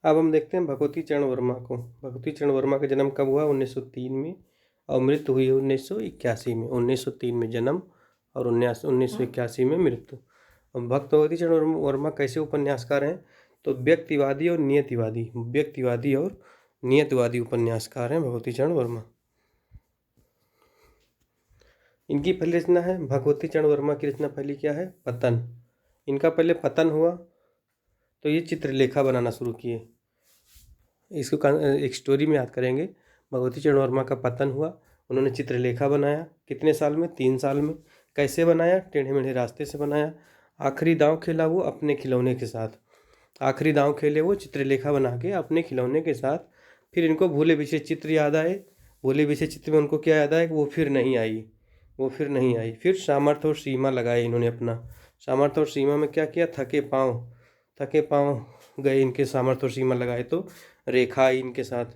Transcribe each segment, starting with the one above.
अब हम देखते हैं भगवती चरण वर्मा को। भगवती चरण वर्मा का जन्म कब हुआ? 1903 में और मृत्यु हुई 1981 में। 1903 में जन्म और 1981 में मृत्यु। भगवती चरण वर्मा कैसे उपन्यासकार हैं? तो व्यक्तिवादी और नियतिवादी उपन्यासकार हैं भगवती चरण वर्मा। इनकी पहली रचना है, भगवती चरण वर्मा की रचना पहली क्या है? पतन। इनका पहले पतन हुआ तो ये चित्रलेखा बनाना शुरू किए। इसको एक स्टोरी में याद करेंगे। भगवती चरण वर्मा का पतन हुआ, उन्होंने चित्रलेखा बनाया। कितने साल में? 3 साल में। कैसे बनाया? टेढ़े मेढ़े रास्ते से बनाया। आखिरी दांव खेला वो अपने खिलौने के साथ। आखिरी दांव खेले वो चित्रलेखा बना के अपने खिलौने के साथ। फिर इनको भूले बिछे चित्र याद आए। भूले बिछे चित्र में उनको क्या याद आया कि वो फिर नहीं आई। फिर सामर्थ्य और सीमा लगाए इन्होंने अपना। सामर्थ्य और सीमा में क्या किया? थके पाँव गए इनके, सामर्थ्य और सीमा लगाए तो रेखा आई इनके साथ।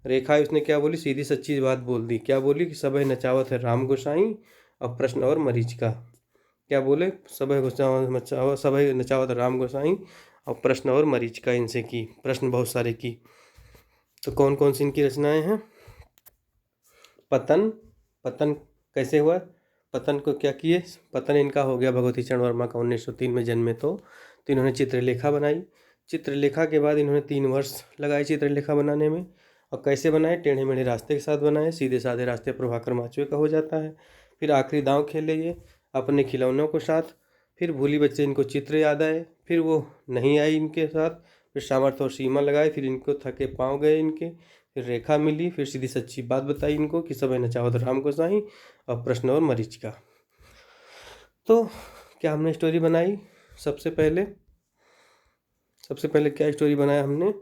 रेखा उसने क्या बोली? सीधी सच्ची बात बोल दी। क्या बोली? कि सबह नचावत है राम गोसाई और प्रश्न और मरीचिका। क्या बोले? सबह नचावत राम गोसाई और प्रश्न और मरीचिका इनसे की, प्रश्न बहुत सारे की। तो कौन कौन सी इनकी रचनाएं हैं? पतन कैसे हुआ? पतन को क्या किए? पतन इनका हो गया भगवती चरण वर्मा का 1903 में जन्मे तो इन्होंने चित्रलेखा बनाई। चित्रलेखा के बाद इन्होंने 3 वर्ष लगाए चित्रलेखा बनाने में। और कैसे बनाए? टेढ़े मेढ़े रास्ते के साथ बनाए। सीधे साधे रास्ते प्रभाकर माचवे का हो जाता है। फिर आखिरी दांव खेले ये अपने खिलौनों के साथ। फिर भूली बच्चे इनको चित्र याद आए, फिर वो नहीं आई इनके साथ। फिर सामर्थ्य और सीमा लगाए, फिर इनको थके पाँव गए इनके। फिर रेखा मिली, फिर सीधी सच्ची बात बताई इनको कि सब नचावत राम गोसाई और प्रश्न और मरीचिका। तो क्या हमने स्टोरी बनाई? सबसे पहले क्या स्टोरी बनाया हमने?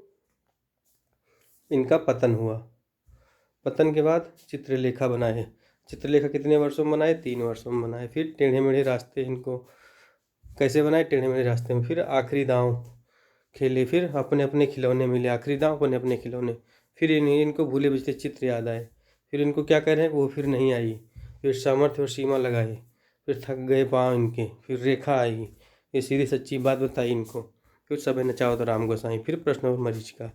इनका पतन हुआ। पतन के बाद चित्रलेखा बनाए। चित्रलेखा कितने वर्षों में बनाए? 3 वर्षों में बनाए। फिर टेढ़े मेढ़े रास्ते इनको कैसे बनाए? टेढ़े मेढ़े रास्ते में। फिर आखिरी दांव खेले, फिर अपने अपने खिलौने मिले। आखिरी दांव अपने अपने खिलौने। फिर इनको भूले बिछले चित्र याद आए। फिर इनको क्या कह रहे हैं? वो फिर नहीं आई। फिर सामर्थ्य और सीमा लगाए, फिर थक गए पाँव इनके। फिर रेखा आई, फिर सीधी सच्ची बात बताई इनको। फिर सबे नचावत राम गोसाई, फिर प्रश्न और मरीचिका।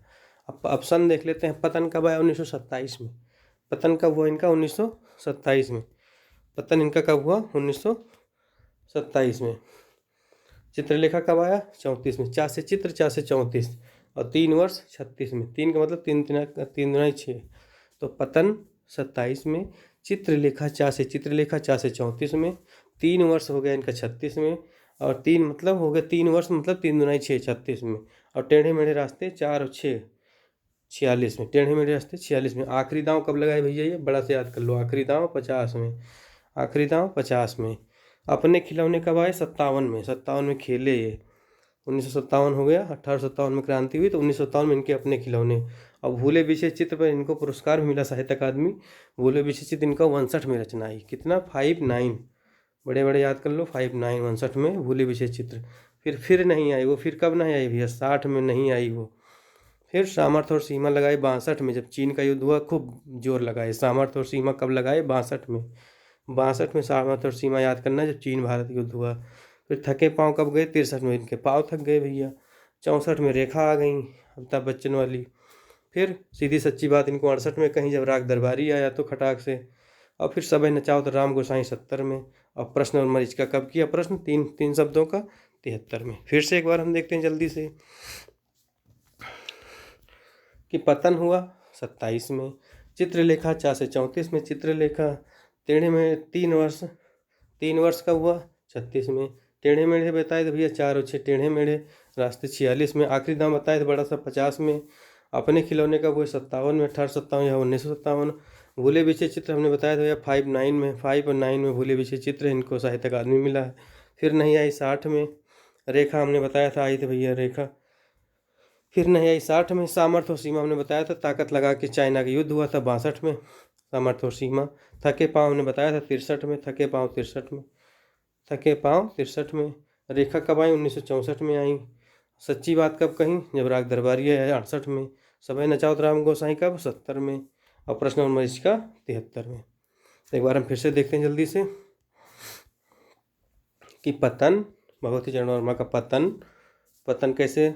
अब ऑप्शन देख लेते हैं। पतन कब आया? 1927 में। पतन कब हुआ इनका? 1927 में। पतन इनका कब हुआ? 1927 में। चित्रलेखा कब आया? 34 में। 4 से चित्र, 4 से 34 और 3 वर्ष 36 में। 3 का मतलब 3 दूना 6। तो पतन 27 में, चित्रलेखा 4 से 34 में। 3 वर्ष हो गया इनका 36 में। और 3 मतलब हो गया 3 वर्ष मतलब 3 दूना 6, 36 में। और टेढ़े मेढ़े रास्ते 4 और 6, 46 में। टेढ़े मेढ़े रास्ते 46 में। आखिरी दांव कब लगाए भैया? ये बड़ा से याद कर लो। आखिरी दांव 50 में। आखिरी दांव 50 में। अपने खिलौने कब आए? 57 में। 57 में खेले ये। 1957 हो गया। 1857 में क्रांति हुई तो 1957 में इनके अपने खिलौने। और भूले बिछे चित्र पर इनको पुरस्कार भी मिला साहित्य अकादमी। भूले बिछे चित्र इनका 59 में रचना आई। कितना? 59। बड़े बड़े याद कर लो। 59 59 में भूले बिछे चित्र। फिर नहीं आई वो। फिर कब नहीं आई भैया? 60 में नहीं आई वो। फिर सामर्थ्य और सीमा लगाए 62 में, जब चीन का युद्ध हुआ खूब जोर लगाए। सामर्थ्य और सीमा कब लगाए? 62 में। 62 में सामर्थ्य और सीमा याद करना, जब चीन भारत युद्ध हुआ। फिर थके पाँव कब गए? 63 में। इनके पाँव थक गए भैया। 64 में रेखा आ गई अमिताभ बच्चन वाली। फिर सीधी सच्ची बात इनको 68 में कहीं, जब राग दरबारी आया तो खटाक से। और फिर सबे नचाओ तो राम गोसाई 70 में। और प्रश्न और मरीचिका कब किया? प्रश्न 3 शब्दों का 73 में। फिर से एक बार हम देखते हैं जल्दी से कि पतन हुआ 27 में। चित्रलेखा 4 से 34 में। चित्रलेखा टेढ़े में 3 वर्ष का हुआ 36 में। टेढ़े मेढ़े बताए थे भैया 4 और 6 टेढ़े मेढ़े रास्ते 46 में। आखिरी दाम बताए थे बड़ा सा 50 में। अपने खिलौने का वो 57 में। 1857 या 1957। भूले बिछे चित्र हमने बताया था भैया 5 और 9 में भूले बिछे चित्र इनको साहित्य अकादमी मिला है। फिर नहीं आई 60 में। रेखा हमने बताया था आई थी भैया रेखा। फिर नहीं आई 60 में। सामर्थ्य और सीमा हमने बताया था, ताकत लगा के चाइना का युद्ध हुआ था 62 में। सामर्थ्य और सीमा। थके पाँव हमने बताया था 63 में। थके पाँव 63 में। रेखा कब आई? 1964 में आई। सच्ची बात कब कहीं? जब राग दरबारी आया 68 में। सबे नचाओ तो राम गोसाई कब? 70 में। और प्रश्न और मरीचिका 73 में। तो एक बार हम फिर से देखते हैं जल्दी से कि पतन, भगवती चरण वर्मा का पतन कैसे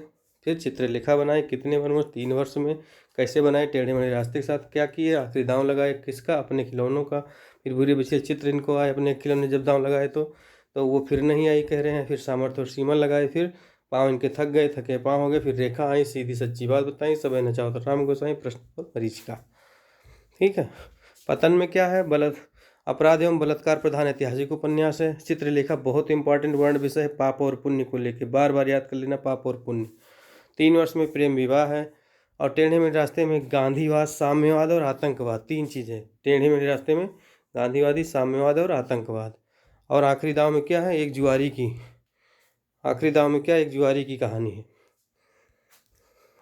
फिर चित्रलेखा बनाए कितने वर्ष, 3 वर्ष में। कैसे बनाए, टेढ़े मेढ़े रास्ते के साथ क्या किए, आखिरी दांव लगाए किसका, अपने खिलौनों का। फिर बुरे बचे चित्र इनको आए अपने खिलौने जब दांव लगाए तो वो फिर नहीं आई कह रहे हैं। फिर सामर्थ्य और सीमा लगाए, फिर पाँव इनके थक गए, थके पाँव हो गए। फिर रेखा आई, सीधी सच्ची बात बताई, समय नचाओ तो राम गोसाई, प्रश्न और मरीचिका। ठीक है। पतन में क्या है, अपराध एवं बलात्कार प्रधान ऐतिहासिक उपन्यास है। चित्रलेखा बहुत इंपॉर्टेंट वर्ड विषय है, पाप और पुण्य को लेके बार बार याद कर लेना, पाप और पुण्य। 3 वर्ष में प्रेम विवाह है। और टेढ़े मेढ़े रास्ते में गांधीवाद, साम्यवाद और आतंकवाद, 3 चीज़ें। टेढ़े मेढ़े रास्ते में गांधीवादी, साम्यवाद और आतंकवाद। और आखिरी दाव में क्या है, एक जुआरी की, आखिरी दाव में क्या, एक जुआरी की कहानी है।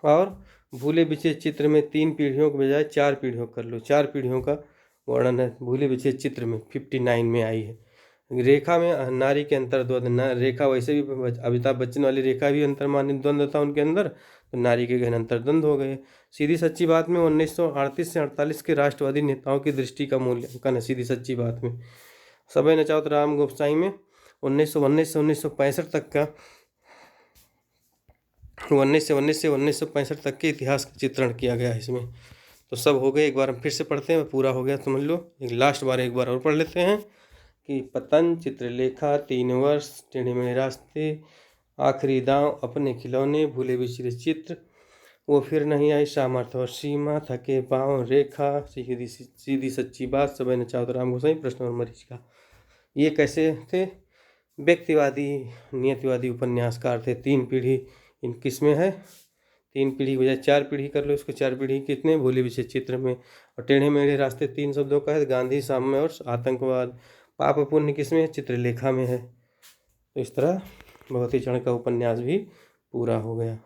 और भूले बिछे चित्र में 3 पीढ़ियों के बजाय 4 पीढ़ियों कर लो, 4 पीढ़ियों का वर्णन है भूले बिछे चित्र में। 59 में आई है। रेखा में नारी के अंतर्द्वंद, न रेखा वैसे भी अमिताभ बच्चन वाली रेखा भी अंतर्मानित द्वंद्व था उनके अंदर, तो नारी के गहन अंतर्द्वंद हो गए। सीधी सच्ची बात में 1938 से 48 के राष्ट्रवादी नेताओं की दृष्टि का मूल्यांकन है सीधी सच्ची बात में। समय नचाओ तो राम गोसाई में 1919 से 1965 तक का, 1919 से 1965 तक के इतिहास का चित्रण किया गया है इसमें। तो सब हो गए, एक बार हम फिर से पढ़ते हैं, पूरा हो गया समझ लो। एक लास्ट बार एक बार और पढ़ लेते हैं कि पतन, चित्रलेखा, 3 वर्ष, टेढ़े मेढ़े रास्ते, आखिरी दांव, अपने खिलौने, भूले बिछड़े चित्र, वो फिर नहीं आई, सामर्थ्य और सीमा, थके पाँव, रेखा, सीधी सच्ची बात, समय नचाओ तो राम गोसाई, प्रश्न और मरीचिका। ये कैसे थे, व्यक्तिवादी नियतिवादी उपन्यासकार थे। 3 पीढ़ी इन किसमें है, 3 पीढ़ी की बजाय 4 पीढ़ी कर लो इसको। 4 पीढ़ी कितने, भूले बिछे चित्र में। और टेढ़े मेढ़े रास्ते 3 शब्दों का है, गांधी, साम्य और आतंकवाद। पाप पुण्य किसमें है, चित्रलेखा में है। तो इस तरह बहुत ही क्षण का उपन्यास भी पूरा हो गया।